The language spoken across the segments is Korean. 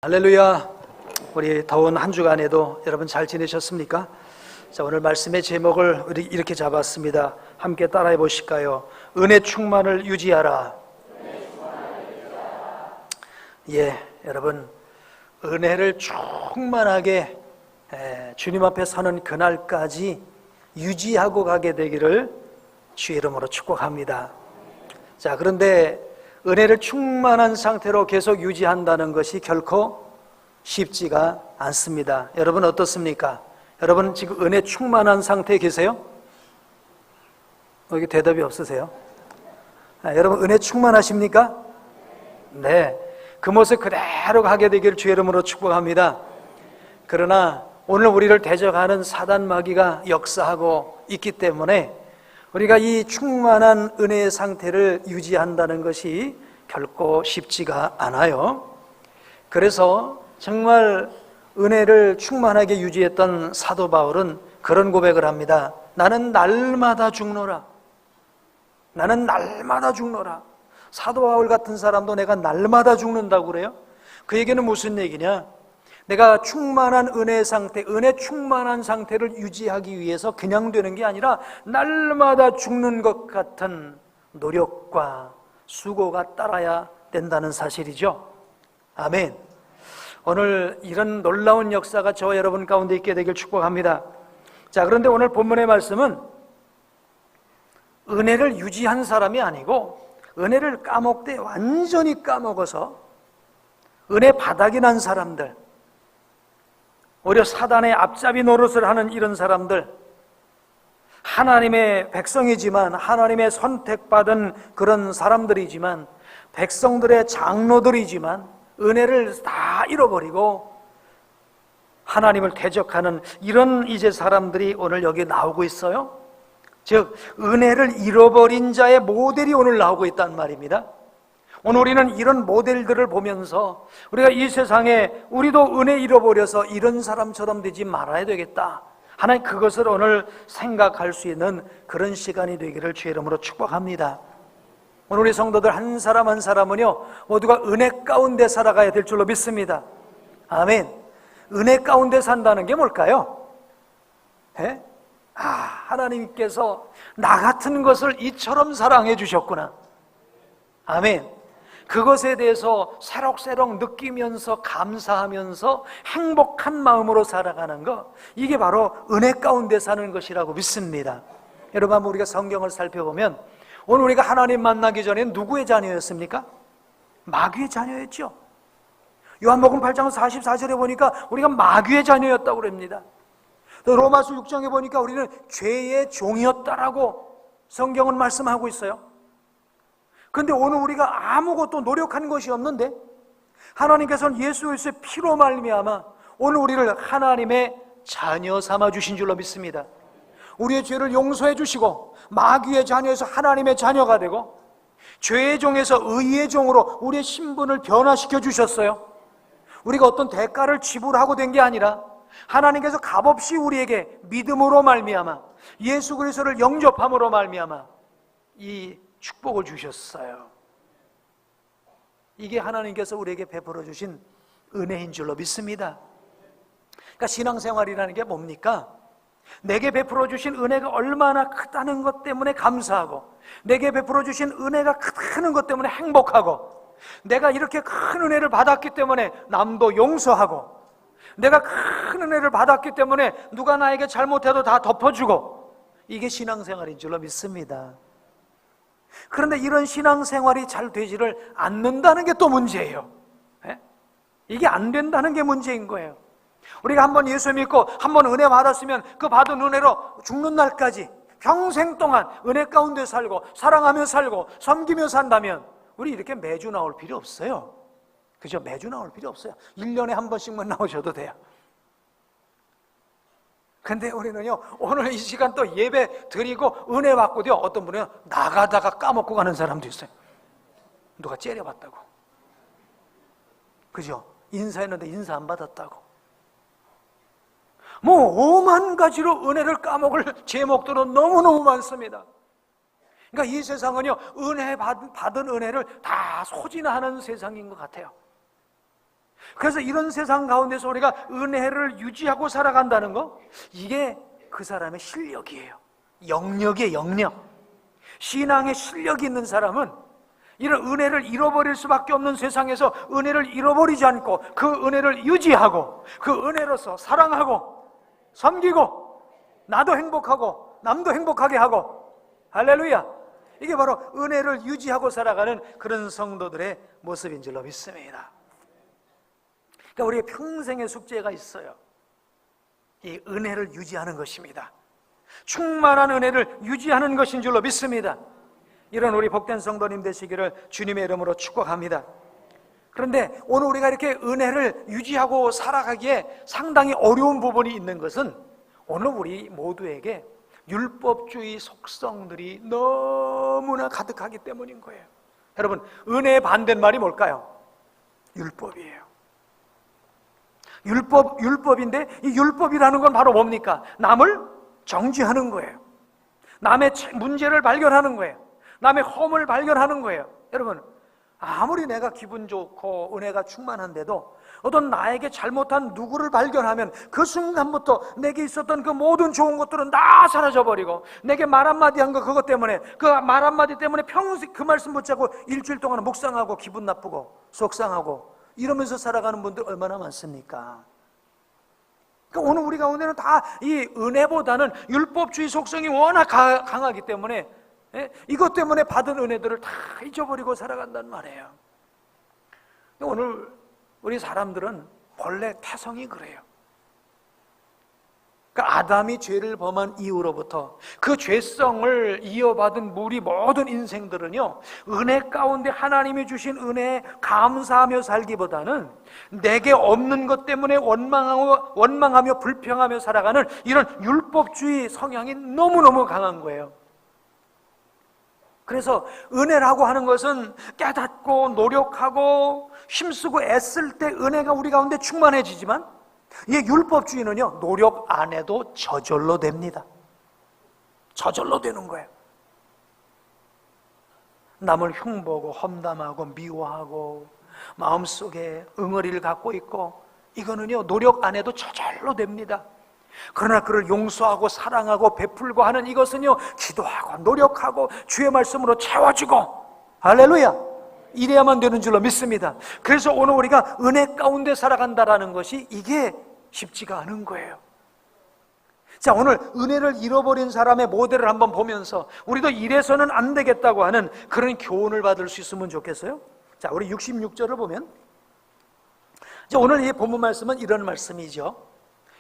할렐루야. 우리 더운 한 주간에도 여러분 잘 지내셨습니까? 자, 오늘 말씀의 제목을 이렇게 잡았습니다. 함께 따라해 보실까요? 은혜 충만을 유지하라. 예, 여러분, 은혜를 충만하게 주님 앞에 서는 그날까지 유지하고 가게 되기를 주의 이름으로 축복합니다. 자, 그런데 은혜를 충만한 상태로 계속 유지한다는 것이 결코 쉽지가 않습니다. 여러분 어떻습니까? 여러분 지금 은혜 충만한 상태에 계세요? 여기 대답이 없으세요? 여러분 은혜 충만하십니까? 네, 그 모습 그대로 가게 되기를 주의 이름으로 축복합니다. 그러나 오늘 우리를 대적하는 사단 마귀가 역사하고 있기 때문에 우리가 이 충만한 은혜의 상태를 유지한다는 것이 결코 쉽지가 않아요. 그래서 정말 은혜를 충만하게 유지했던 사도 바울은 그런 고백을 합니다. 나는 날마다 죽노라. 나는 날마다 죽노라. 사도 바울 같은 사람도 내가 날마다 죽는다고 그래요? 그 얘기는 무슨 얘기냐? 내가 충만한 은혜의 상태, 은혜 충만한 상태를 유지하기 위해서 그냥 되는 게 아니라 날마다 죽는 것 같은 노력과 수고가 따라야 된다는 사실이죠. 아멘. 오늘 이런 놀라운 역사가 저와 여러분 가운데 있게 되길 축복합니다. 자, 그런데 오늘 본문의 말씀은 은혜를 유지한 사람이 아니고 은혜를 까먹되 완전히 까먹어서 은혜 바닥이 난 사람들, 오히려 사단의 앞잡이 노릇을 하는 이런 사람들, 하나님의 백성이지만 하나님의 선택받은 그런 사람들이지만 백성들의 장로들이지만 은혜를 다 잃어버리고 하나님을 대적하는 이런 이제 사람들이 오늘 여기 나오고 있어요. 즉 은혜를 잃어버린 자의 모델이 오늘 나오고 있단 말입니다. 오늘 우리는 이런 모델들을 보면서 우리가 이 세상에 우리도 은혜 잃어버려서 이런 사람처럼 되지 말아야 되겠다, 하나님 그것을 오늘 생각할 수 있는 그런 시간이 되기를 주의 이름으로 축복합니다. 오늘 우리 성도들 한 사람 한 사람은요 모두가 은혜 가운데 살아가야 될 줄로 믿습니다. 아멘. 은혜 가운데 산다는 게 뭘까요? 하나님께서 나 같은 것을 이처럼 사랑해 주셨구나. 아멘. 그것에 대해서 새록새록 느끼면서 감사하면서 행복한 마음으로 살아가는 것, 이게 바로 은혜 가운데 사는 것이라고 믿습니다. 여러분 한번 우리가 성경을 살펴보면 오늘 우리가 하나님 만나기 전에 누구의 자녀였습니까? 마귀의 자녀였죠. 요한복음 8장 44절에 보니까 우리가 마귀의 자녀였다고 그럽니다. 또 로마서 6장에 보니까 우리는 죄의 종이었다라고 성경은 말씀하고 있어요. 그런데 오늘 우리가 아무것도 노력한 것이 없는데 하나님께서는 예수 그리스도의 피로 말미암아 오늘 우리를 하나님의 자녀 삼아 주신 줄로 믿습니다. 우리의 죄를 용서해 주시고 마귀의 자녀에서 하나님의 자녀가 되고 죄의 종에서 의의 종으로 우리의 신분을 변화시켜 주셨어요. 우리가 어떤 대가를 지불하고 된 게 아니라 하나님께서 값없이 우리에게 믿음으로 말미암아 예수 그리스도를 영접함으로 말미암아 이 축복을 주셨어요. 이게 하나님께서 우리에게 베풀어 주신 은혜인 줄로 믿습니다. 그러니까 신앙생활이라는 게 뭡니까? 내게 베풀어 주신 은혜가 얼마나 크다는 것 때문에 감사하고 내게 베풀어 주신 은혜가 크다는 것 때문에 행복하고 내가 이렇게 큰 은혜를 받았기 때문에 남도 용서하고 내가 큰 은혜를 받았기 때문에 누가 나에게 잘못해도 다 덮어주고, 이게 신앙생활인 줄로 믿습니다. 그런데 이런 신앙생활이 잘 되지를 않는다는 게 또 문제예요. 이게 안 된다는 게 문제인 거예요. 우리가 한번 예수 믿고 한번 은혜 받았으면 그 받은 은혜로 죽는 날까지 평생 동안 은혜 가운데 살고 사랑하며 살고 섬기며 산다면 우리 이렇게 매주 나올 필요 없어요. 그죠? 매주 나올 필요 없어요. 1년에 한 번씩만 나오셔도 돼요. 근데 우리는요 오늘 이 시간 또 예배 드리고 은혜 받고도요 어떤 분은요 나가다가 까먹고 가는 사람도 있어요. 누가 째려봤다고, 그죠? 인사했는데 인사 안 받았다고, 뭐 오만 가지로 은혜를 까먹을 제목들은 너무너무 많습니다. 그러니까 이 세상은요 은혜 받은 은혜를 다 소진하는 세상인 것 같아요. 그래서 이런 세상 가운데서 우리가 은혜를 유지하고 살아간다는 거, 이게 그 사람의 실력이에요. 영역이에요, 영역. 신앙에 실력이 있는 사람은 이런 은혜를 잃어버릴 수밖에 없는 세상에서 은혜를 잃어버리지 않고 그 은혜를 유지하고 그 은혜로서 사랑하고 섬기고 나도 행복하고 남도 행복하게 하고, 할렐루야, 이게 바로 은혜를 유지하고 살아가는 그런 성도들의 모습인 줄로 믿습니다. 그러니까 우리의 평생의 숙제가 있어요. 이 은혜를 유지하는 것입니다. 충만한 은혜를 유지하는 것인 줄로 믿습니다. 이런 우리 복된 성도님 되시기를 주님의 이름으로 축복합니다. 그런데 오늘 우리가 이렇게 은혜를 유지하고 살아가기에 상당히 어려운 부분이 있는 것은 오늘 우리 모두에게 율법주의 속성들이 너무나 가득하기 때문인 거예요. 여러분, 은혜의 반대말이 뭘까요? 율법이에요. 율법인데 이 율법이라는 건 바로 뭡니까? 남을 정죄하는 거예요. 남의 문제를 발견하는 거예요. 남의 허물을 발견하는 거예요. 여러분, 아무리 내가 기분 좋고 은혜가 충만한데도 어떤 나에게 잘못한 누구를 발견하면 그 순간부터 내게 있었던 그 모든 좋은 것들은 다 사라져버리고, 내게 말 한마디 한 거 그것 때문에, 그 말 한마디 때문에 평생 그 말씀 붙잡고 일주일 동안 묵상하고 기분 나쁘고 속상하고 이러면서 살아가는 분들 얼마나 많습니까? 그러니까 오늘 우리 가운데는 다 이 은혜보다는 율법주의 속성이 워낙 강하기 때문에 이것 때문에 받은 은혜들을 다 잊어버리고 살아간단 말이에요. 오늘 우리 사람들은 본래 태성이 그래요. 그러니까 아담이 죄를 범한 이후로부터 그 죄성을 이어받은 우리 모든 인생들은요, 은혜 가운데 하나님이 주신 은혜에 감사하며 살기보다는 내게 없는 것 때문에 원망하며 불평하며 살아가는 이런 율법주의 성향이 너무너무 강한 거예요. 그래서 은혜라고 하는 것은 깨닫고 노력하고 힘쓰고 애쓸 때 은혜가 우리 가운데 충만해지지만, 이 율법주의는요, 노력 안 해도 저절로 됩니다. 저절로 되는 거예요. 남을 흉보고 험담하고 미워하고 마음속에 응어리를 갖고 있고, 이거는요 노력 안 해도 저절로 됩니다. 그러나 그를 용서하고 사랑하고 베풀고 하는 이것은요, 기도하고 노력하고 주의 말씀으로 채워지고, 할렐루야, 이래야만 되는 줄로 믿습니다. 그래서 오늘 우리가 은혜 가운데 살아간다라는 것이 이게 쉽지가 않은 거예요. 자, 오늘 은혜를 잃어버린 사람의 모델을 한번 보면서 우리도 이래서는 안 되겠다고 하는 그런 교훈을 받을 수 있으면 좋겠어요. 자, 우리 66절을 보면, 자, 오늘 이 본문 말씀은 이런 말씀이죠.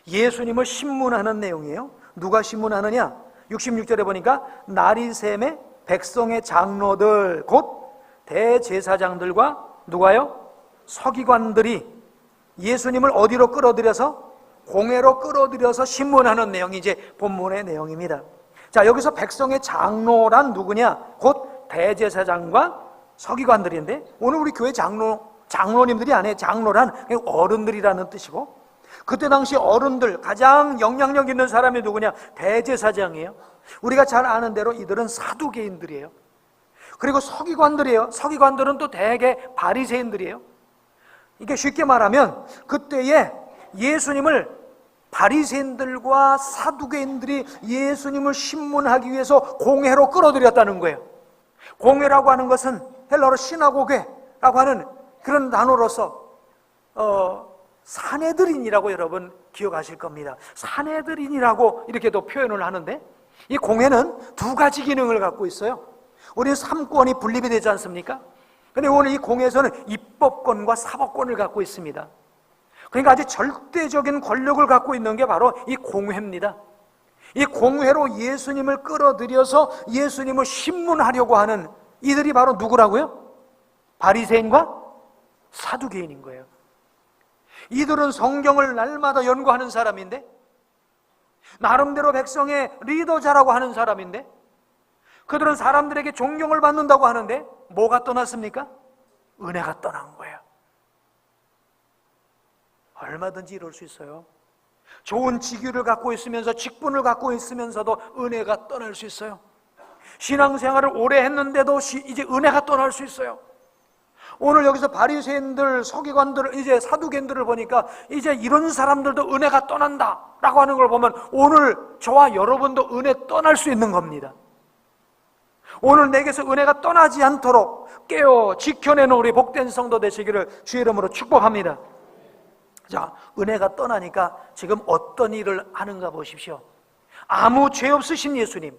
예수님을 신문하는 내용이에요. 누가 신문하느냐? 66절에 보니까 나리샘의 백성의 장로들, 곧 대제사장들과 누가요? 서기관들이 예수님을 어디로 끌어들여서? 공회로 끌어들여서 신문하는 내용이 이제 본문의 내용입니다. 자, 여기서 백성의 장로란 누구냐? 곧 대제사장과 서기관들인데, 오늘 우리 교회 장로님들이 아니에요. 장로란 어른들이라는 뜻이고, 그때 당시 어른들, 가장 영향력 있는 사람이 누구냐? 대제사장이에요. 우리가 잘 아는 대로 이들은 사두개인들이에요. 그리고 서기관들이에요. 서기관들은 또 대개 바리새인들이에요. 이게 쉽게 말하면 그때에 예수님을 바리새인들과 사두개인들이 예수님을 신문하기 위해서 공회로 끌어들였다는 거예요. 공회라고 하는 것은 헬라어로 시나고게라고 하는 그런 단어로서 사내들인이라고 여러분 기억하실 겁니다. 사내들인이라고 이렇게도 표현을 하는데, 이 공회는 두 가지 기능을 갖고 있어요. 우리는 3권이 분립이 되지 않습니까? 그런데 오늘 이 공회에서는 입법권과 사법권을 갖고 있습니다. 그러니까 아주 절대적인 권력을 갖고 있는 게 바로 이 공회입니다. 이 공회로 예수님을 끌어들여서 예수님을 신문하려고 하는 이들이 바로 누구라고요? 바리새인과 사두개인인 거예요. 이들은 성경을 날마다 연구하는 사람인데, 나름대로 백성의 리더자라고 하는 사람인데, 그들은 사람들에게 존경을 받는다고 하는데 뭐가 떠났습니까? 은혜가 떠난 거예요. 얼마든지 이럴 수 있어요. 좋은 직위를 갖고 있으면서, 직분을 갖고 있으면서도 은혜가 떠날 수 있어요. 신앙생활을 오래 했는데도 이제 은혜가 떠날 수 있어요. 오늘 여기서 바리새인들, 서기관들, 이제 사두개인들을 보니까 이제 이런 사람들도 은혜가 떠난다라고 하는 걸 보면 오늘 저와 여러분도 은혜 떠날 수 있는 겁니다. 오늘 내게서 은혜가 떠나지 않도록 깨어 지켜내는 우리 복된 성도 되시기를 주의 이름으로 축복합니다. 자, 은혜가 떠나니까 지금 어떤 일을 하는가 보십시오. 아무 죄 없으신 예수님.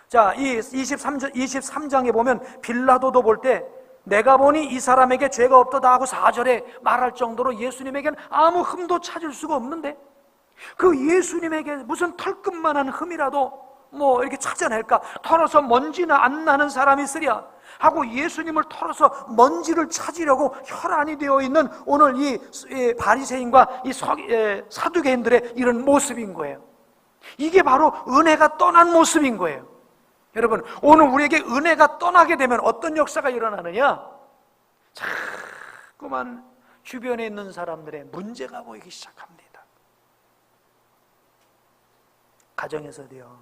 자, 이 23장에 보면 빌라도도 볼 때 내가 보니 이 사람에게 죄가 없도다 하고 4절에 말할 정도로 예수님에게는 아무 흠도 찾을 수가 없는데 그 예수님에게 무슨 털끝만한 흠이라도 뭐 이렇게 찾아낼까? 털어서 먼지나 안 나는 사람이 있으랴 하고 예수님을 털어서 먼지를 찾으려고 혈안이 되어 있는 오늘 이 바리새인과 이 사두개인들의 이런 모습인 거예요. 이게 바로 은혜가 떠난 모습인 거예요. 여러분, 오늘 우리에게 은혜가 떠나게 되면 어떤 역사가 일어나느냐? 자꾸만 주변에 있는 사람들의 문제가 보이기 시작합니다. 가정에서도요,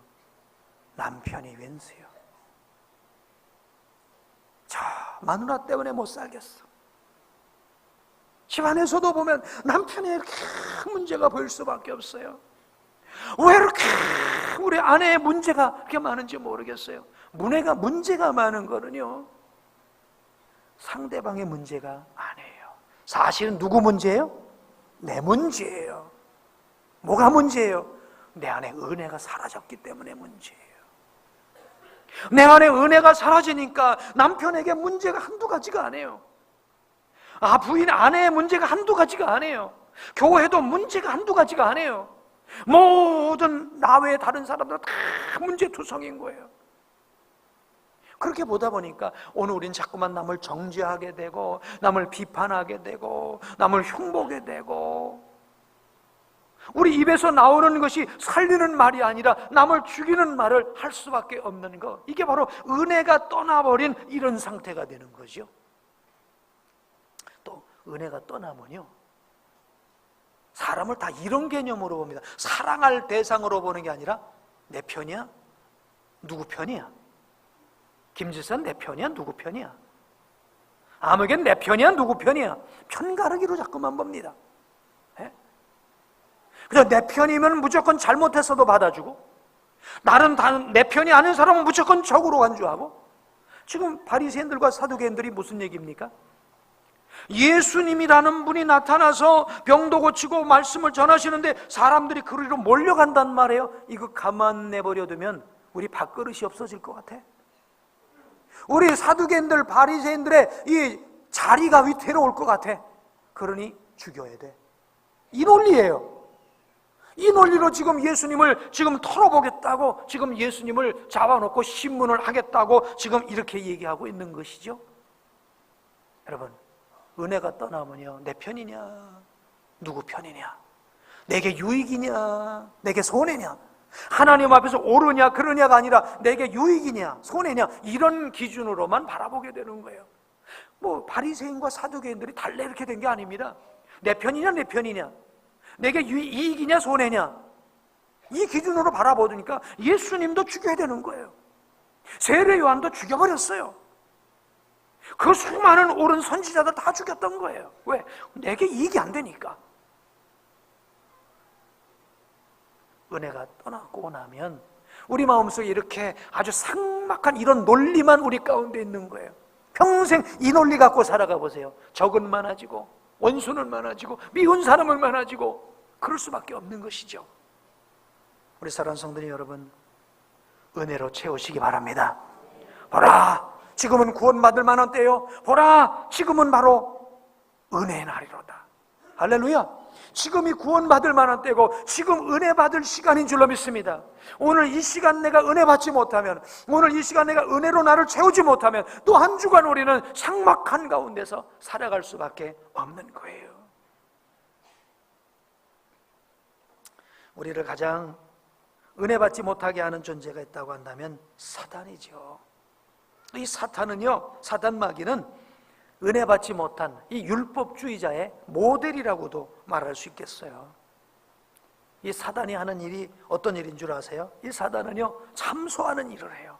남편이 웬수요, 저 마누라 때문에 못 살겠어. 집안에서도 보면 남편이 이렇게 문제가 보일 수밖에 없어요. 왜 이렇게 우리 아내의 문제가 그렇게 많은지 모르겠어요. 문제가 많은 거는요, 상대방의 문제가 아니에요. 사실은 누구 문제예요? 내 문제예요. 뭐가 문제예요? 내 안에 은혜가 사라졌기 때문에 문제예요. 내 안에 은혜가 사라지니까 남편에게 문제가 한두 가지가 아니에요. 부인 아내의 문제가 한두 가지가 아니에요. 교회도 문제가 한두 가지가 아니에요. 모든 나 외에 다른 사람들은 다 문제투성인 거예요. 그렇게 보다 보니까 오늘 우린 자꾸만 남을 정죄하게 되고 남을 비판하게 되고 남을 흉보게 되고 우리 입에서 나오는 것이 살리는 말이 아니라 남을 죽이는 말을 할 수밖에 없는 것, 이게 바로 은혜가 떠나버린 이런 상태가 되는 거죠. 또 은혜가 떠나면요, 사람을 다 이런 개념으로 봅니다. 사랑할 대상으로 보는 게 아니라 내 편이야? 누구 편이야? 김지선 내 편이야? 누구 편이야? 아무개는 내 편이야? 누구 편이야? 편가르기로 자꾸만 봅니다. 그래서 내 편이면 무조건 잘못했어도 받아주고 나는 내 편이 아닌 사람은 무조건 적으로 간주하고. 지금 바리새인들과 사두개인들이 무슨 얘기입니까? 예수님이라는 분이 나타나서 병도 고치고 말씀을 전하시는데 사람들이 그리로 몰려간단 말이에요. 이거 가만 내버려두면 우리 밥그릇이 없어질 것 같아. 우리 사두개인들, 바리새인들의 이 자리가 위태로울 것 같아. 그러니 죽여야 돼. 이 논리예요. 이 논리로 지금 예수님을 지금 털어보겠다고 지금 예수님을 잡아놓고 신문을 하겠다고 지금 이렇게 얘기하고 있는 것이죠. 여러분, 은혜가 떠나면요, 내 편이냐 누구 편이냐, 내게 유익이냐 내게 손해냐, 하나님 앞에서 옳으냐 그러냐가 아니라 내게 유익이냐 손해냐, 이런 기준으로만 바라보게 되는 거예요. 뭐 바리새인과 사두개인들이 달래 이렇게 된 게 아닙니다. 내 편이냐 내 편이냐, 내게 이익이냐 손해냐, 이 기준으로 바라보니까 예수님도 죽여야 되는 거예요. 세례 요한도 죽여버렸어요. 그 수많은 옳은 선지자들 다 죽였던 거예요. 왜? 내게 이익이 안 되니까. 은혜가 떠나고 나면 우리 마음속에 이렇게 아주 삭막한 이런 논리만 우리 가운데 있는 거예요. 평생 이 논리 갖고 살아가 보세요. 적은 많아지고 원수는 많아지고 미운 사람은 많아지고 그럴 수밖에 없는 것이죠. 우리 사랑하는 성도님 여러분, 은혜로 채우시기 바랍니다. 보라, 지금은 구원받을 만한 때요. 보라, 지금은 바로 은혜의 날이로다. 할렐루야. 지금이 구원받을 만한 때고 지금 은혜 받을 시간인 줄로 믿습니다. 오늘 이 시간 내가 은혜 받지 못하면, 오늘 이 시간 내가 은혜로 나를 채우지 못하면 또 한 주간 우리는 삭막한 가운데서 살아갈 수밖에 없는 거예요. 우리를 가장 은혜 받지 못하게 하는 존재가 있다고 한다면 사탄이죠. 이 사탄은요, 사탄 마귀는 은혜 받지 못한 이 율법주의자의 모델이라고도 말할 수 있겠어요. 이 사단이 하는 일이 어떤 일인 줄 아세요? 이 사단은요, 참소하는 일을 해요.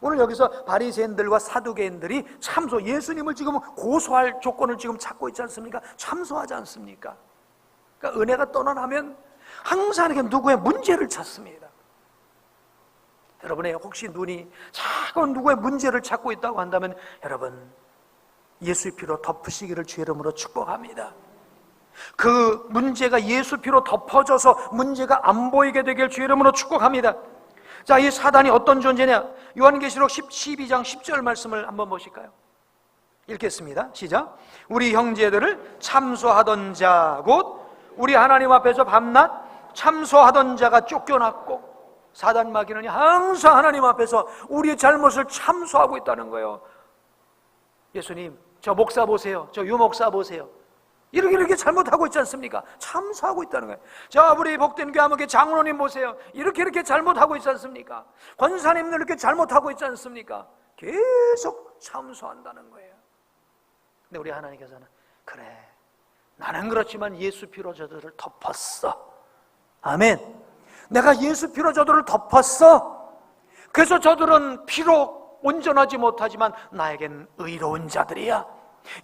오늘 여기서 바리새인들과 사두개인들이 참소, 예수님을 지금 고소할 조건을 지금 찾고 있지 않습니까? 참소하지 않습니까? 그러니까 은혜가 떠나면 항상 이렇게 누구의 문제를 찾습니다. 여러분의 혹시 눈이 자꾸 누구의 문제를 찾고 있다고 한다면 여러분 예수의 피로 덮으시기를 주의 이름으로 축복합니다. 그 문제가 예수 피로 덮어져서 문제가 안 보이게 되길 주의 이름으로 축복합니다. 자, 이 사단이 어떤 존재냐? 요한계시록 12장 10절 말씀을 한번 보실까요? 읽겠습니다. 시작. 우리 형제들을 참소하던 자, 곧 우리 하나님 앞에서 밤낮 참소하던 자가 쫓겨났고, 사단 마귀는 항상 하나님 앞에서 우리의 잘못을 참소하고 있다는 거예요. 예수님, 저 목사 보세요. 저 유목사 보세요. 이렇게 잘못하고 있지 않습니까? 참소하고 있다는 거예요. 저 우리 복된 교회목의 장로님 보세요. 이렇게 잘못하고 있지 않습니까? 권사님들 이렇게 잘못하고 있지 않습니까? 계속 참소한다는 거예요. 근데 우리 하나님께서는 그래, 나는 그렇지만 예수 피로 저들을 덮었어. 아멘. 내가 예수 피로 저들을 덮었어. 그래서 저들은 비록 온전하지 못하지만 나에겐 의로운 자들이야.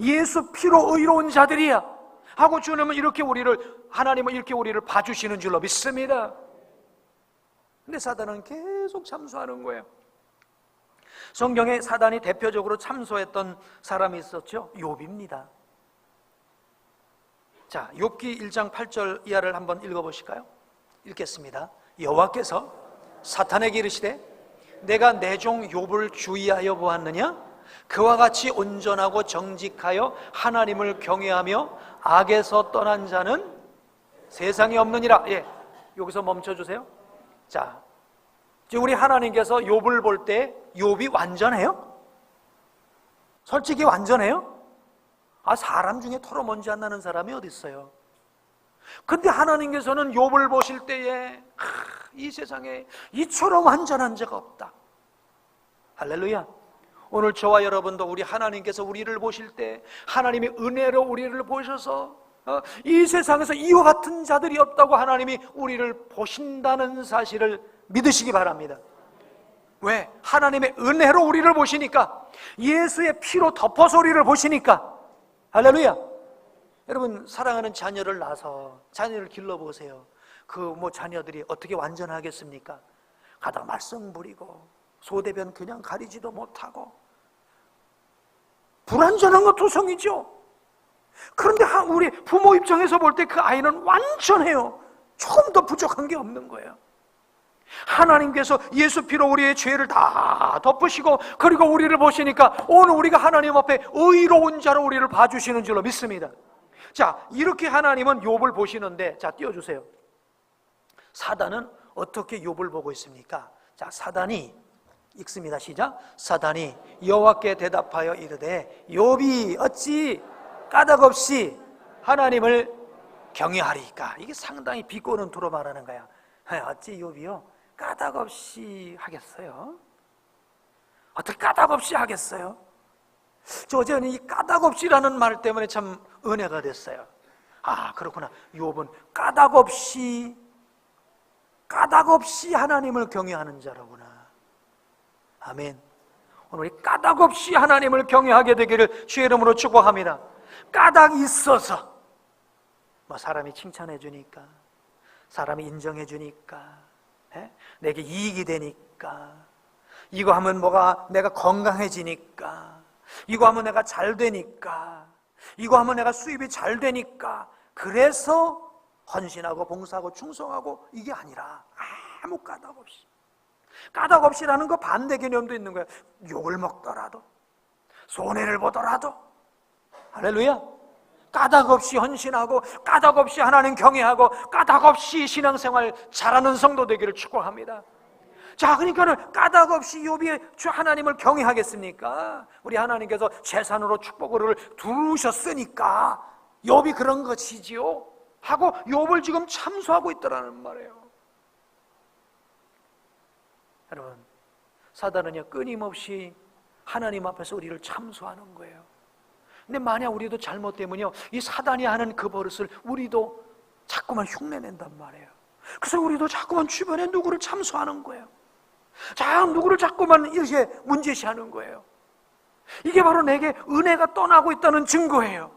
예수 피로 의로운 자들이야 하고 주님은 이렇게 하나님은 이렇게 우리를 봐주시는 줄로 믿습니다. 근데 사단은 계속 참소하는 거예요. 성경에 사단이 대표적으로 참소했던 사람이 있었죠. 욥입니다. 자, 욥기 1장 8절 이하를 한번 읽어보실까요? 읽겠습니다. 여호와께서 사탄에게 이르시되 내가 내 종 욥을 주의하여 보았느냐? 그와 같이 온전하고 정직하여 하나님을 경외하며 악에서 떠난 자는 세상에 없느니라. 예, 여기서 멈춰주세요. 자, 우리 하나님께서 욥을 볼 때 욥이 완전해요? 솔직히 완전해요? 사람 중에 털어먼지 안 나는 사람이 어디 있어요? 근데 하나님께서는 욥을 보실 때에 이 세상에 이처럼 완전한 자가 없다. 할렐루야. 오늘 저와 여러분도 우리 하나님께서 우리를 보실 때 하나님의 은혜로 우리를 보셔서 이 세상에서 이와 같은 자들이 없다고 하나님이 우리를 보신다는 사실을 믿으시기 바랍니다. 왜? 하나님의 은혜로 우리를 보시니까, 예수의 피로 덮어서 우리를 보시니까. 할렐루야. 여러분, 사랑하는 자녀를 낳아서 자녀를 길러보세요. 자녀들이 어떻게 완전하겠습니까? 가다가 말썽 부리고 소대변 그냥 가리지도 못하고 불완전한 것 투성이죠. 그런데 우리 부모 입장에서 볼 때 그 아이는 완전해요. 조금 더 부족한 게 없는 거예요. 하나님께서 예수 피로 우리의 죄를 다 덮으시고 그리고 우리를 보시니까 오늘 우리가 하나님 앞에 의로운 자로 우리를 봐주시는 줄로 믿습니다. 자, 이렇게 하나님은 욥을 보시는데, 자, 띄워주세요. 사단은 어떻게 욥을 보고 있습니까? 자, 사단이 읽습니다. 시작. 사단이 여호와께 대답하여 이르되 욥이 어찌 까닭없이 하나님을 경외하리까? 이게 상당히 비꼬는 투로 말하는 거야. 어찌 욥이요 까닭없이 하겠어요? 어떻게 까닭없이 하겠어요? 저는 이 까닭없이라는 말 때문에 참 은혜가 됐어요. 그렇구나. 욥은 까닭없이 하나님을 경외하는 자로구나. 아멘. 오늘 우리 까닭없이 하나님을 경외하게 되기를 주의 이름으로 축복합니다. 까닭이 있어서 사람이 칭찬해 주니까, 사람이 인정해 주니까, 내게 이익이 되니까, 이거 하면 내가 건강해지니까, 이거 하면 내가 잘 되니까, 이거 하면 내가 수입이 잘 되니까, 그래서 헌신하고 봉사하고 충성하고, 이게 아니라 아무 까닭 없이라는 거 반대 개념도 있는 거예요. 욕을 먹더라도, 손해를 보더라도, 할렐루야. 까닭 없이 헌신하고 까닭 없이 하나님 경외하고 까닭 없이 신앙생활 잘하는 성도 되기를 축복합니다. 자, 그러니까는 까닭 없이 욥이 하나님을 경외하겠습니까? 우리 하나님께서 재산으로 축복을 두셨으니까 욥이 그런 것이지요 하고 욥을 지금 참소하고 있더라는 말이에요. 여러분, 사단은요 끊임없이 하나님 앞에서 우리를 참소하는 거예요. 근데 만약 우리도 잘못되면요 이 사단이 하는 그 버릇을 우리도 자꾸만 흉내낸단 말이에요. 그래서 우리도 자꾸만 주변에 누구를 참소하는 거예요. 자, 누구를 자꾸만 이렇게 문제시하는 거예요. 이게 바로 내게 은혜가 떠나고 있다는 증거예요.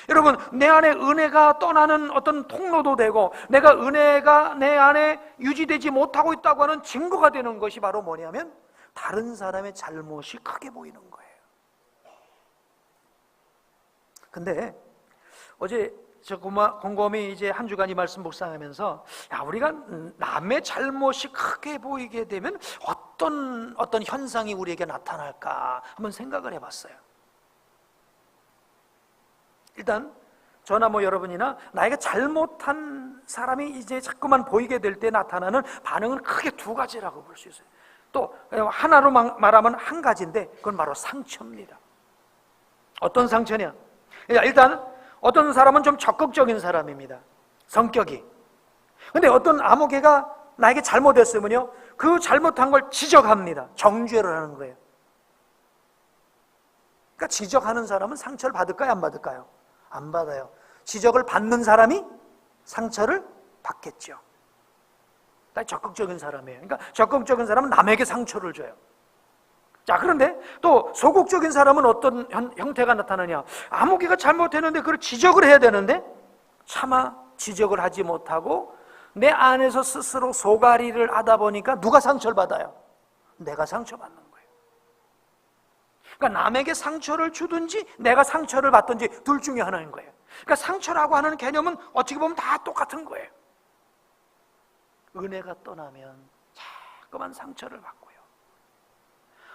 여러분, 내 안에 은혜가 떠나는 어떤 통로도 되고, 내가 은혜가 내 안에 유지되지 못하고 있다고 하는 증거가 되는 것이 바로 뭐냐면, 다른 사람의 잘못이 크게 보이는 거예요. 근데 어제 저 곰곰이 이제 한 주간 이 말씀 묵상하면서, 야, 우리가 남의 잘못이 크게 보이게 되면 어떤 현상이 우리에게 나타날까 한번 생각을 해봤어요. 일단 저나 여러분이나 나에게 잘못한 사람이 이제 자꾸만 보이게 될 때 나타나는 반응은 크게 두 가지라고 볼 수 있어요. 또 하나로 말하면 한 가지인데, 그건 바로 상처입니다. 어떤 상처냐? 일단 어떤 사람은 좀 적극적인 사람입니다, 성격이. 근데 어떤 아무개가 나에게 잘못했으면요, 그 잘못한 걸 지적합니다. 정죄를 하는 거예요. 그러니까 지적하는 사람은 상처를 받을까요, 안 받을까요? 안 받아요. 지적을 받는 사람이 상처를 받겠죠. 그러니까 적극적인 사람이에요. 그러니까 적극적인 사람은 남에게 상처를 줘요. 자, 그런데 또 소극적인 사람은 어떤 형태가 나타나냐? 아무개가 잘못했는데 그걸 지적을 해야 되는데 차마 지적을 하지 못하고 내 안에서 스스로 소가리를 하다 보니까 누가 상처를 받아요? 내가 상처받는 거예요. 그러니까 남에게 상처를 주든지 내가 상처를 받든지 둘 중에 하나인 거예요. 그러니까 상처라고 하는 개념은 어떻게 보면 다 똑같은 거예요. 은혜가 떠나면 자꾸만 상처를 받고요,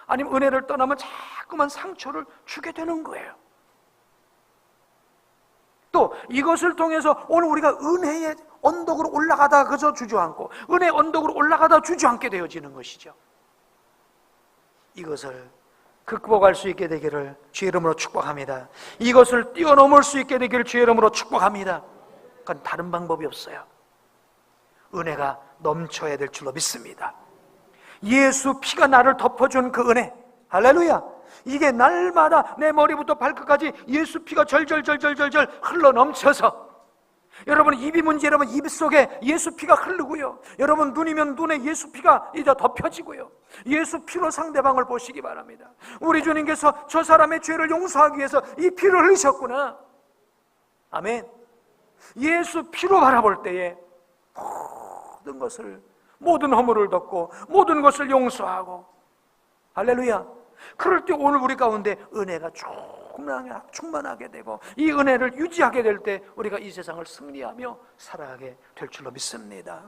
아니면 은혜를 떠나면 자꾸만 상처를 주게 되는 거예요. 또 이것을 통해서 오늘 우리가 은혜의 언덕으로 올라가다 그저 주저앉고, 은혜의 언덕으로 올라가다 주저앉게 되어지는 것이죠. 이것을 극복할 수 있게 되기를 주의 이름으로 축복합니다. 이것을 뛰어넘을 수 있게 되기를 주의 이름으로 축복합니다. 그건 다른 방법이 없어요. 은혜가 넘쳐야 될 줄로 믿습니다. 예수 피가 나를 덮어준 그 은혜, 할렐루야, 이게 날마다 내 머리부터 발끝까지 예수 피가 절절절절절절 흘러 넘쳐서, 여러분 입이 문제, 여러분 입 속에 예수 피가 흐르고요, 여러분 눈이면 눈에 예수 피가 이제 덮여지고요, 예수 피로 상대방을 보시기 바랍니다. 우리 주님께서 저 사람의 죄를 용서하기 위해서 이 피를 흘리셨구나. 아멘. 예수 피로 바라볼 때에 모든 허물을 덮고 모든 것을 용서하고, 할렐루야, 그럴 때 오늘 우리 가운데 은혜가 충만하게 되고, 이 은혜를 유지하게 될 때 우리가 이 세상을 승리하며 살아가게 될 줄로 믿습니다.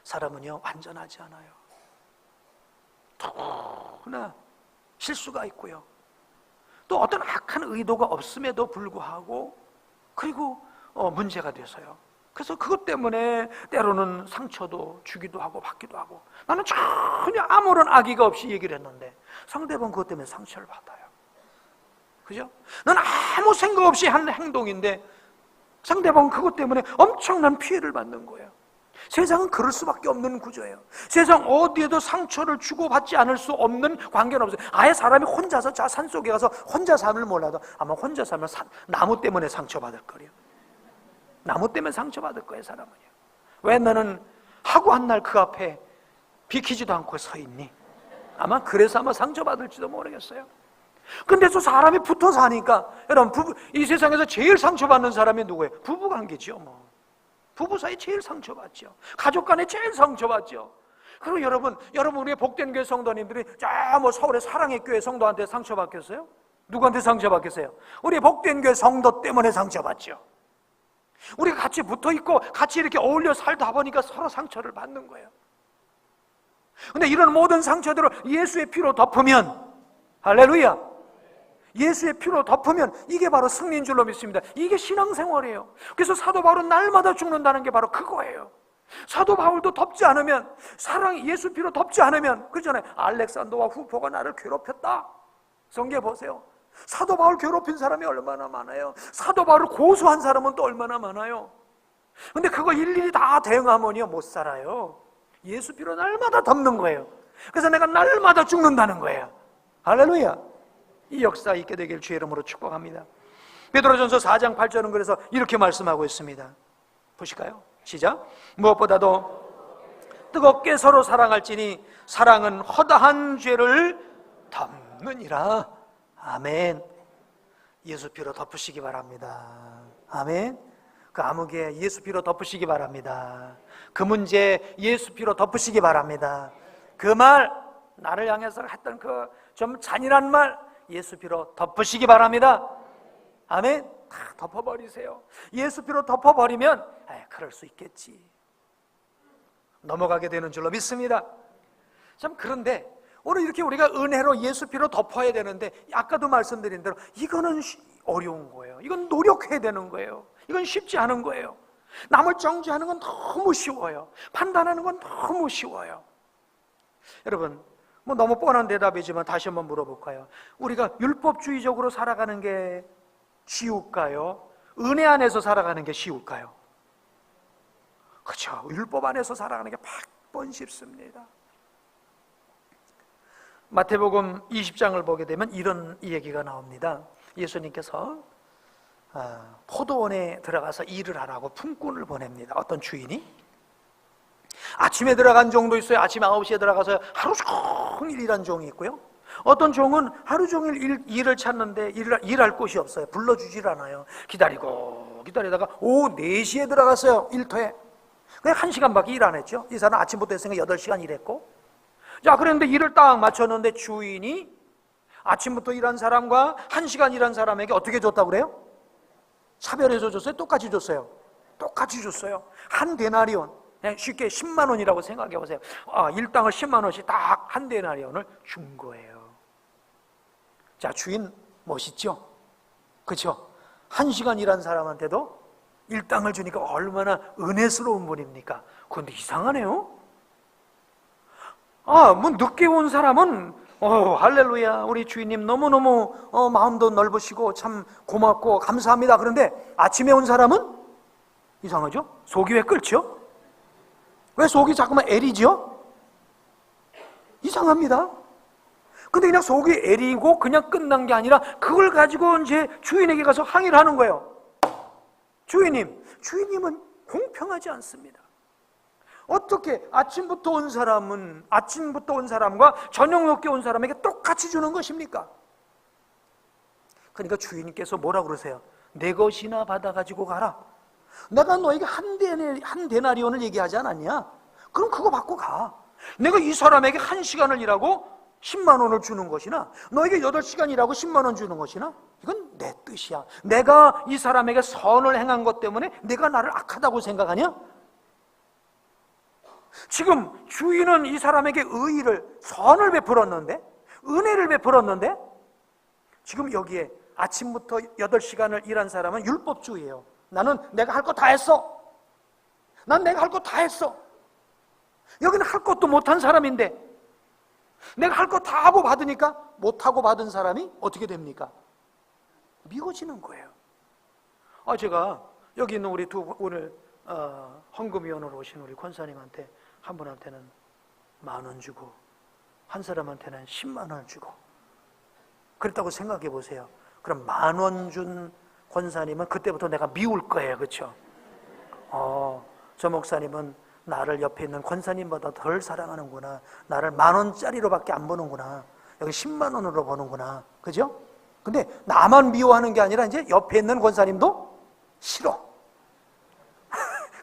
사람은요 완전하지 않아요. 누구나 실수가 있고요, 또 어떤 악한 의도가 없음에도 불구하고 그리고 문제가 돼서요, 그래서 그것 때문에 때로는 상처도 주기도 하고 받기도 하고, 나는 전혀 아무런 악의가 없이 얘기를 했는데 상대방 그것 때문에 상처를 받아요. 그죠? 난 아무 생각 없이 한 행동인데 상대방은 그것 때문에 엄청난 피해를 받는 거예요. 세상은 그럴 수밖에 없는 구조예요. 세상 어디에도 상처를 주고받지 않을 수 없는 관계는 없어요. 아예 사람이 혼자서 저 산속에 가서 혼자 삶을 몰라도 아마 혼자 살면 나무 때문에 상처받을 거예요. 나무 때문에 상처받을 거예요, 사람은요. 왜 너는 하고 한 날 그 앞에 비키지도 않고 서 있니? 아마 그래서 아마 상처받을지도 모르겠어요. 근데 저 사람이 붙어 사니까, 여러분 이 세상에서 제일 상처받는 사람이 누구예요? 부부관계죠. 부부 사이 제일 상처받죠. 가족 간에 제일 상처받죠. 그리고 여러분 우리의 복된 교회 성도님들이 서울의 사랑의 교회 성도한테 상처받겠어요? 누구한테 상처받겠어요? 우리 복된 교회 성도 때문에 상처받죠. 우리가 같이 붙어있고 같이 이렇게 어울려 살다 보니까 서로 상처를 받는 거예요. 근데 이런 모든 상처들을 예수의 피로 덮으면, 할렐루야, 예수의 피로 덮으면 이게 바로 승리인 줄로 믿습니다. 이게 신앙생활이에요. 그래서 사도 바울은 날마다 죽는다는 게 바로 그거예요. 사도 바울도 덮지 않으면, 사랑이 예수 피로 덮지 않으면, 그러잖아요, 알렉산더와 후포가 나를 괴롭혔다. 성경에 보세요. 사도 바울 괴롭힌 사람이 얼마나 많아요. 사도 바울을 고소한 사람은 또 얼마나 많아요. 근데 그거 일일이 다 대응하면요 못 살아요. 예수 피로 날마다 덮는 거예요. 그래서 내가 날마다 죽는다는 거예요. 할렐루야. 이 역사 있게 되길 주의 이름으로 축복합니다. 베드로전서 4장 8절은 그래서 이렇게 말씀하고 있습니다. 보실까요? 시작. 무엇보다도 뜨겁게 서로 사랑할지니 사랑은 허다한 죄를 덮느니라. 아멘. 예수 피로 덮으시기 바랍니다. 아멘. 그 암흑에 예수 피로 덮으시기 바랍니다. 그 문제 예수 피로 덮으시기 바랍니다. 그 말, 나를 향해서 했던 그 좀 잔인한 말 예수 피로 덮으시기 바랍니다. 아멘. 다 덮어버리세요. 예수 피로 덮어버리면 그럴 수 있겠지, 넘어가게 되는 줄로 믿습니다. 참, 그런데 오늘 이렇게 우리가 은혜로 예수 피로 덮어야 되는데, 아까도 말씀드린 대로 이거는 어려운 거예요. 이건 노력해야 되는 거예요. 이건 쉽지 않은 거예요. 남을 정죄하는 건 너무 쉬워요. 판단하는 건 너무 쉬워요. 여러분, 너무 뻔한 대답이지만 다시 한번 물어볼까요? 우리가 율법주의적으로 살아가는 게 쉬울까요? 은혜 안에서 살아가는 게 쉬울까요? 그렇죠. 율법 안에서 살아가는 게 100번 쉽습니다. 마태복음 20장을 보게 되면 이런 얘기가 나옵니다. 예수님께서 포도원에 들어가서 일을 하라고 품꾼을 보냅니다. 어떤 주인이 아침에 들어간 종도 있어요. 아침 9시에 들어가서 하루 종일 일한 종이 있고요. 어떤 종은 하루 종일 일을 찾는데 일할 곳이 없어요. 불러주질 않아요. 기다리다가 오후 4시에 들어갔어요. 일터에. 그냥 1시간밖에 일 안 했죠. 이 사람은 아침부터 했으니까 8시간 일했고, 자, 그런데 일을 딱 마쳤는데 주인이 아침부터 일한 사람과 1시간 일한 사람에게 어떻게 줬다고 그래요? 차별해서 줬어요? 똑같이 줬어요? 똑같이 줬어요. 한 데나리온, 쉽게 10만 원이라고 생각해 보세요. 일당을 10만 원씩 딱 한 데나리온을 준 거예요. 자, 주인 멋있죠? 그렇죠? 1시간 일한 사람한테도 일당을 주니까 얼마나 은혜스러운 분입니까? 그런데 이상하네요. 늦게 온 사람은 할렐루야, 우리 주인님 너무너무 마음도 넓으시고 참 고맙고 감사합니다. 그런데 아침에 온 사람은 이상하죠? 속이 왜 끓죠? 왜 속이 자꾸만 애리죠? 이상합니다. 근데 그냥 속이 애리고 그냥 끝난 게 아니라 그걸 가지고 이제 주인에게 가서 항의를 하는 거예요. 주인님은 공평하지 않습니다. 어떻게 아침부터 온 사람과 저녁 늦게 온 사람에게 똑같이 주는 것입니까? 그러니까 주인께서 뭐라고 그러세요? 내 것이나 받아가지고 가라. 내가 너에게 한 데나리온을 얘기하지 않았냐? 그럼 그거 받고 가. 내가 이 사람에게 1시간을 일하고 10만 원을 주는 것이나 너에게 8시간 일하고 10만 원 주는 것이나 이건 내 뜻이야. 내가 이 사람에게 선을 행한 것 때문에 내가 나를 악하다고 생각하냐? 지금 주인은 이 사람에게 선을 베풀었는데, 은혜를 베풀었는데, 지금 여기에 아침부터 8시간을 일한 사람은 율법주의예요. 나는 내가 할 거 다 했어. 난 내가 할 거 다 했어. 여기는 할 것도 못한 사람인데 내가 할 거 다 하고 받으니까 못하고 받은 사람이 어떻게 됩니까? 미워지는 거예요. 제가 여기 있는 우리 오늘 헌금위원으로 오신 우리 권사님한테 한 분한테는 10,000원 주고 한 사람한테는 10만 원을 주고 그랬다고 생각해 보세요. 그럼 10,000원 준 권사님은 그때부터 내가 미울 거예요. 그렇죠? 저 목사님은 나를 옆에 있는 권사님보다 덜 사랑하는구나. 나를 10,000원짜리로밖에 안 보는구나. 여기 10만 원으로 보는구나. 그죠? 근데 나만 미워하는 게 아니라 이제 옆에 있는 권사님도 싫어.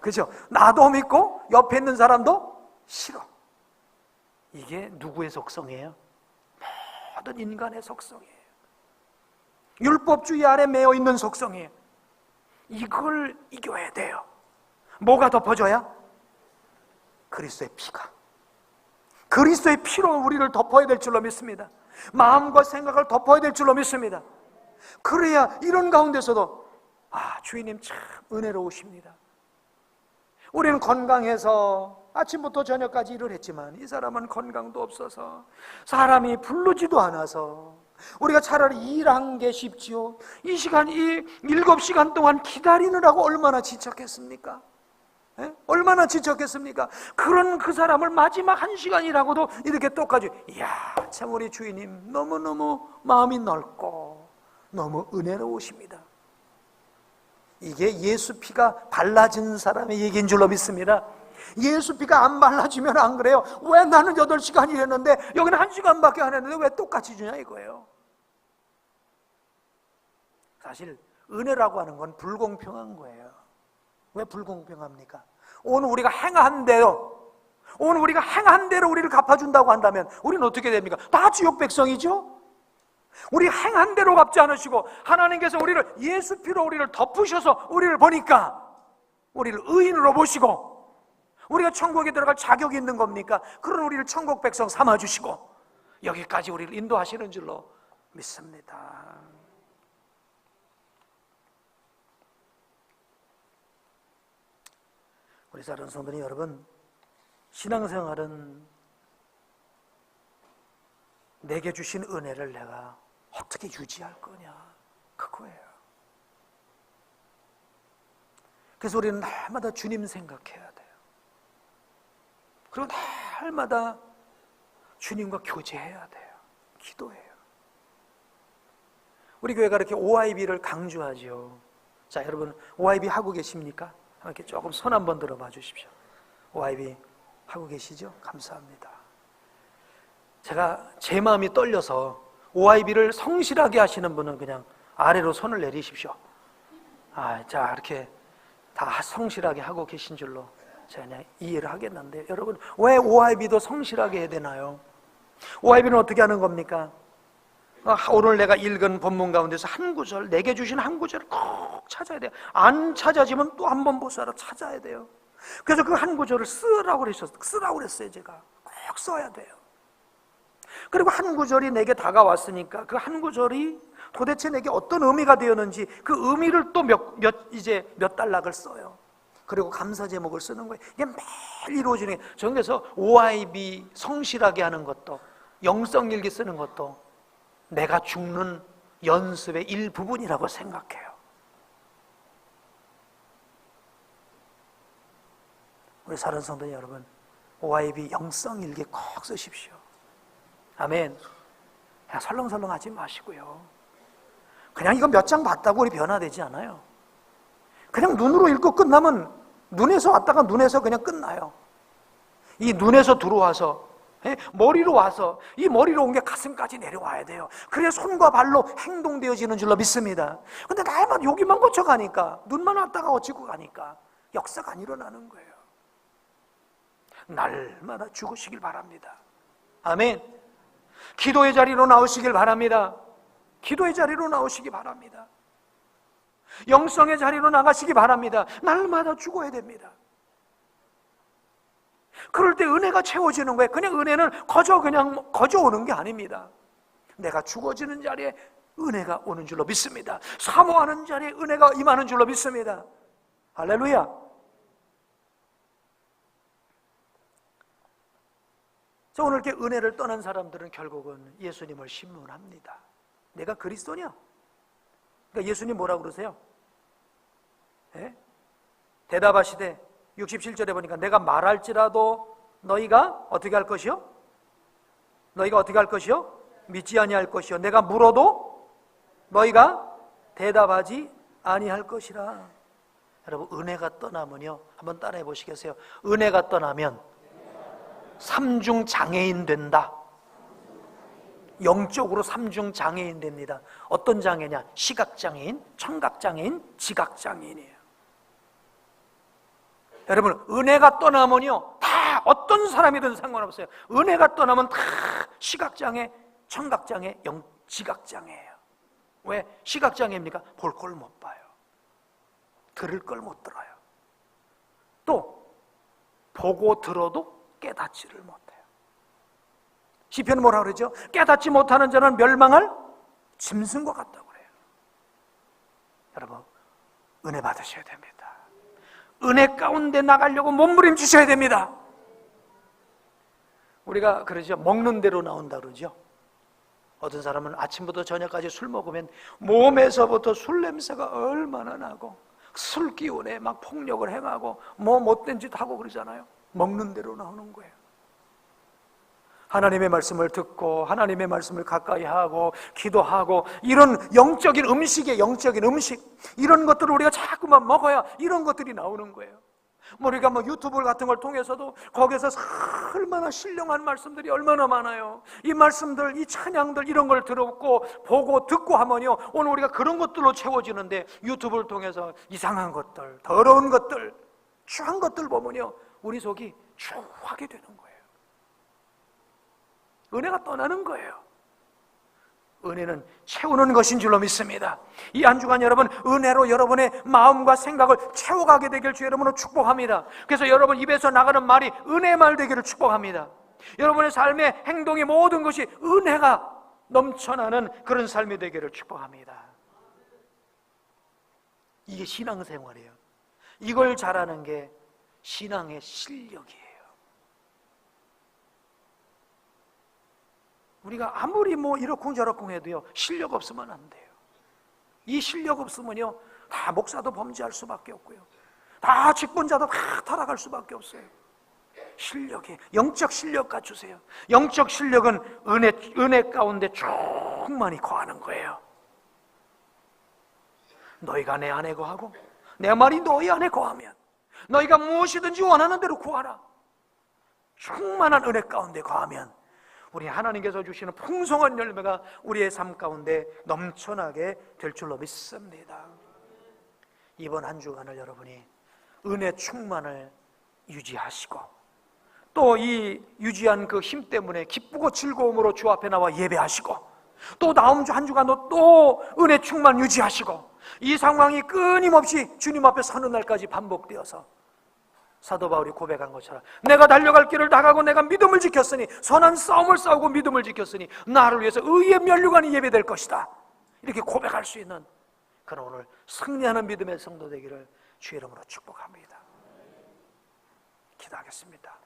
그죠? 나도 믿고 옆에 있는 사람도 싫어. 이게 누구의 속성이에요? 모든 인간의 속성이에요. 율법주의 아래 매여 있는 속성이에요. 이걸 이겨야 돼요. 뭐가 덮어줘야? 그리스도의 피가. 그리스도의 피로 우리를 덮어야 될 줄로 믿습니다. 마음과 생각을 덮어야 될 줄로 믿습니다. 그래야 이런 가운데서도 주인님 참 은혜로우십니다. 우리는 건강해서 아침부터 저녁까지 일을 했지만 이 사람은 건강도 없어서 사람이 부르지도 않아서 우리가 차라리 일한 게 쉽지요. 이 7시간 동안 기다리느라고 얼마나 지쳤겠습니까? 얼마나 지쳤겠습니까? 그런 그 사람을 마지막 1시간이라고도 이렇게 똑같이, 이야, 참 우리 주인님 너무너무 마음이 넓고 너무 은혜로우십니다. 이게 예수 피가 발라진 사람의 얘기인 줄로 믿습니다. 예수 피가 안 발라지면 안 그래요? 왜 나는 8시간 일했는데 여기는 1시간밖에 안 했는데 왜 똑같이 주냐 이거예요. 사실 은혜라고 하는 건 불공평한 거예요. 왜 불공평합니까? 오늘 우리가 행한 대로 우리를 갚아준다고 한다면 우리는 어떻게 됩니까? 다 지옥 백성이죠? 우리 행한 대로 갚지 않으시고 하나님께서 우리를 예수 피로 우리를 덮으셔서 우리를 보니까 우리를 의인으로 보시고 우리가 천국에 들어갈 자격이 있는 겁니까? 그런 우리를 천국 백성 삼아주시고 여기까지 우리를 인도하시는 줄로 믿습니다. 우리 사랑하는 성도님 여러분, 신앙생활은 내게 주신 은혜를 내가 어떻게 유지할 거냐, 그거예요. 그래서 우리는 날마다 주님 생각해야 돼요. 그리고 날마다 주님과 교제해야 돼요. 기도해요. 우리 교회가 이렇게 OIB를 강조하죠. 자, 여러분 OIB 하고 계십니까? 이렇게 조금 손 한번 들어봐 주십시오. OIB 하고 계시죠? 감사합니다. 제가 제 마음이 떨려서 OIB를 성실하게 하시는 분은 그냥 아래로 손을 내리십시오. 자, 이렇게 다 성실하게 하고 계신 줄로 제가 그냥 이해를 하겠는데, 여러분 왜 OIB도 성실하게 해야 되나요? OIB는 어떻게 하는 겁니까? 오늘 내가 읽은 본문 가운데서 한 구절, 내게 주신 한 구절을 꼭 찾아야 돼요. 안 찾아지면 또 한 번 보살아 찾아야 돼요. 그래서 그 한 구절을 쓰라고 그랬어요. 제가 꼭 써야 돼요. 그리고 한 구절이 내게 다가왔으니까 그 한 구절이 도대체 내게 어떤 의미가 되었는지 그 의미를 또 몇 단락을 써요. 그리고 감사 제목을 쓰는 거예요. 이게 매일 이루어지는 거예요. 저는 그래서 OIB 성실하게 하는 것도, 영성일기 쓰는 것도 내가 죽는 연습의 일부분이라고 생각해요. 우리 사랑하는 성도 여러분, OIB 영성일기 꼭 쓰십시오. 아멘. 그냥 설렁설렁 하지 마시고요. 그냥 이거 몇 장 봤다고 우리 변화되지 않아요. 그냥 눈으로 읽고 끝나면 눈에서 왔다가 눈에서 그냥 끝나요. 이 눈에서 들어와서 머리로 와서 이 머리로 온 게 가슴까지 내려와야 돼요. 그래야 손과 발로 행동되어지는 줄로 믿습니다. 근데 날마다 여기만 거쳐가니까, 눈만 왔다가 어찌고 가니까 역사가 안 일어나는 거예요. 날마다 죽으시길 바랍니다. 아멘. 기도의 자리로 나오시길 바랍니다. 기도의 자리로 나오시기 바랍니다. 영성의 자리로 나가시기 바랍니다. 날마다 죽어야 됩니다. 그럴 때 은혜가 채워지는 거예요. 그냥 은혜는 거저 오는 게 아닙니다. 내가 죽어지는 자리에 은혜가 오는 줄로 믿습니다. 사모하는 자리에 은혜가 임하는 줄로 믿습니다. 할렐루야. 자, 오늘 이렇게 은혜를 떠난 사람들은 결국은 예수님을 신문합니다. 내가 그리스도냐? 그러니까 예수님 뭐라고 그러세요? 대답하시되 67절에 보니까 내가 말할지라도 너희가 어떻게 할 것이요? 너희가 어떻게 할 것이요? 믿지 아니할 것이요. 내가 물어도 너희가 대답하지 아니할 것이라. 여러분, 은혜가 떠나면요, 한번 따라해 보시겠어요? 은혜가 떠나면 삼중 장애인 된다. 영적으로 삼중 장애인 됩니다. 어떤 장애냐? 시각장애인, 청각장애인, 지각장애인이에요. 여러분, 은혜가 떠나면요, 다 어떤 사람이든 상관없어요. 은혜가 떠나면 다 시각장애, 청각장애, 지각장애예요. 왜 시각장애입니까? 볼 걸 못 봐요. 들을 걸 못 들어요. 또 보고 들어도 깨닫지를 못해요. 시편은 뭐라 그러죠? 깨닫지 못하는 자는 멸망할 짐승과 같다고 그래요. 여러분, 은혜 받으셔야 됩니다. 은혜 가운데 나가려고 몸부림치셔야 됩니다. 우리가 그러죠, 먹는 대로 나온다 그러죠. 어떤 사람은 아침부터 저녁까지 술 먹으면 몸에서부터 술 냄새가 얼마나 나고 술 기운에 막 폭력을 행하고 뭐 못된 짓 하고 그러잖아요. 먹는 대로 나오는 거예요. 하나님의 말씀을 듣고 하나님의 말씀을 가까이 하고 기도하고 이런 영적인 음식, 이런 것들을 우리가 자꾸만 먹어야 이런 것들이 나오는 거예요. 우리가 유튜브 같은 걸 통해서도 거기에서 얼마나 신령한 말씀들이 얼마나 많아요. 이 말씀들, 이 찬양들 이런 걸 들었고 보고 듣고 하면요, 오늘 우리가 그런 것들로 채워지는데 유튜브를 통해서 이상한 것들, 더러운 것들, 추한 것들 보면요, 우리 속이 추하게 되는 거예요. 은혜가 떠나는 거예요. 은혜는 채우는 것인 줄로 믿습니다. 이 한 주간 여러분, 은혜로 여러분의 마음과 생각을 채워가게 되길 주 여러분을 축복합니다. 그래서 여러분 입에서 나가는 말이 은혜 말 되기를 축복합니다. 여러분의 삶의 행동이 모든 것이 은혜가 넘쳐나는 그런 삶이 되기를 축복합니다. 이게 신앙생활이에요. 이걸 잘하는 게 신앙의 실력이에요. 우리가 아무리 이러쿵저러쿵 해도요, 실력 없으면 안 돼요. 이 실력 없으면요, 다 목사도 범죄할 수밖에 없고요, 다 직분자도 다 타락할 수밖에 없어요. 실력이, 영적 실력 갖추세요. 영적 실력은 은혜 가운데 충만히 거하는 거예요. 너희가 내 안에 거하고 내 말이 너희 안에 거하면 너희가 무엇이든지 원하는 대로 구하라. 충만한 은혜 가운데 거하면 우리 하나님께서 주시는 풍성한 열매가 우리의 삶 가운데 넘쳐나게 될 줄로 믿습니다. 이번 한 주간을 여러분이 은혜 충만을 유지하시고, 또 이 유지한 그 힘 때문에 기쁘고 즐거움으로 주 앞에 나와 예배하시고, 또 다음 주 한 주간도 또 은혜 충만 유지하시고, 이 상황이 끊임없이 주님 앞에 서는 날까지 반복되어서 사도 바울이 고백한 것처럼 내가 달려갈 길을 나가고 내가 믿음을 지켰으니, 선한 싸움을 싸우고 믿음을 지켰으니 나를 위해서 의의 면류관이 예배될 것이다, 이렇게 고백할 수 있는 그런 오늘 승리하는 믿음의 성도 되기를 주의 이름으로 축복합니다. 기도하겠습니다.